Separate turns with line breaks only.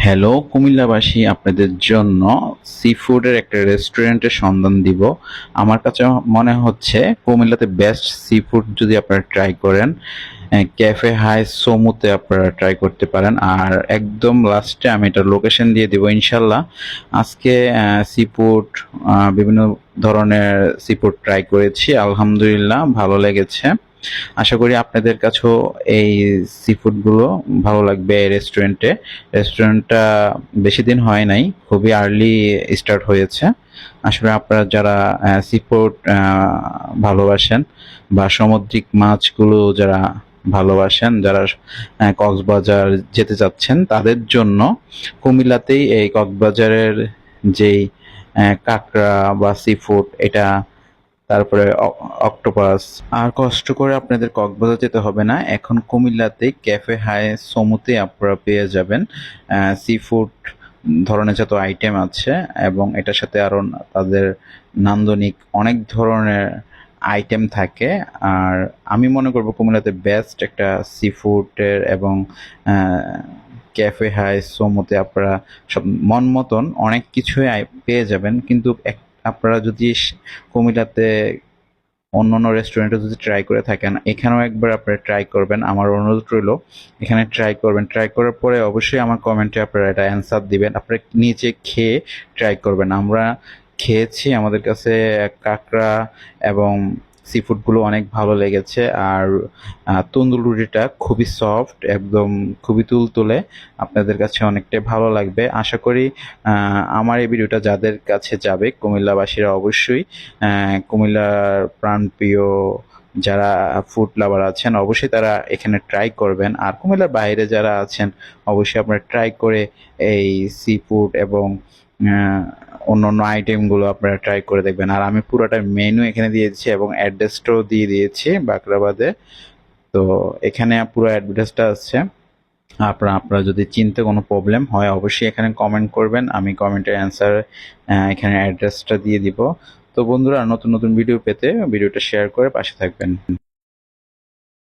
Hello কুমিল্লাবাসী, আপনাদের জন্য C ফুডের একটা রেস্টুরেন্টের সন্ধান দিব। আমার কাছে মনে হচ্ছে কুমিল্লাতে বেস্ট সি ফুড যদি আপনারা ট্রাই করেন, ক্যাফে হাই সোমুতে আপনারা ট্রাই করতে পারেন। আর একদম লাস্টে আমি এটা লোকেশন দিয়ে দিব ইনশাল্লাহ। আজকে সি ফুড, বিভিন্ন ধরনের সি ফুড ট্রাই করেছি, আলহামদুলিল্লাহ ভালো লেগেছে। আশা করি আপনাদের কাছেও এই সি ফুডগুলো ভালো লাগবে। এই রেস্টুরেন্টটা বেশি দিন হয় নাই, খুবই আর্লি স্টার্ট হয়েছে। আসলে আপনারা যারা সি ফুড ভালোবাসেন বা সামুদ্রিক মাছগুলো যারা ভালোবাসেন, যারা কক্সবাজার যেতে চাচ্ছেন, তাদের জন্য কুমিল্লাতেই এই কক্সবাজারের যেই কাঁকড়া বা সি ফুড, এটা তারপরে অক্টোপাস। আর কষ্ট করে আপনাদের কক্সবাজার যেতে হবে না, এখন কুমিল্লাতে ক্যাফে হাই সমুতে আপনারা পেয়ে যাবেন সি ফুড ধরনের যত আইটেম আছে, এবং এটার সাথে আরো তাদের নান্দনিক অনেক ধরনের আইটেম থাকে। আর আমি মনে করবো কুমিল্লাতে বেস্ট একটা সি ফুডের এবং ক্যাফে হাই সোমোতে আপনারা সব মন মতন অনেক কিছুই পেয়ে যাবেন। কিন্তু আপনারা যদি কুমিল্লাতে অন্য অন্য রেস্টুরেন্টে যদি ট্রাই করে থাকেন, এখানেও একবার আপনারা ট্রাই করবেন, আমার অনুরোধ রইল। এখানে ট্রাই করবেন, ট্রাই করার পরে অবশ্যই আমার কমেন্টে আপনারা এটা অ্যান্সার দিবেন। আপনারা নিচে খেয়ে ট্রাই করবেন। আমরা খেয়েছি, আমাদের কাছে কাঁকড়া এবং সি ফুডগুলো অনেক ভালো লেগেছে। আর তন্দুর রুটিটা খুবই সফট, একদম খুবই তুলতুলে, আপনাদের কাছে অনেকটাই ভালো লাগবে আশা করি। আমার এই ভিডিওটা যাদের কাছে যাবে, কুমিল্লাবাসীরা অবশ্যই, কুমিল্লার প্রাণপ্রিয় যারা ফুড লাভার আছেন, অবশ্যই তারা এখানে ট্রাই করবেন। আর কুমিল্লার বাইরে যারা আছেন, অবশ্যই আপনারা ট্রাই করে এই সি ফুড এবং অন্য অন্য আইটেমগুলো আপনারা ট্রাই করে দেখবেন। আর আমি পুরোটা মেনু এখানে দিয়েছি এবং অ্যাড্রেসটাও দিয়ে দিয়েছি বাকরাবাদে। তো এখানে পুরো অ্যাড্রেসটা আছে। আপনারা যদি চিনতে কোনো প্রবলেম হয়, অবশ্যই এখানে কমেন্ট করবেন, আমি কমেন্টের অ্যান্সার এখানে অ্যাড্রেসটা দিয়ে দিব। তো বন্ধুরা, নতুন নতুন ভিডিও পেতে ভিডিওটা শেয়ার করে পাশে থাকবেন।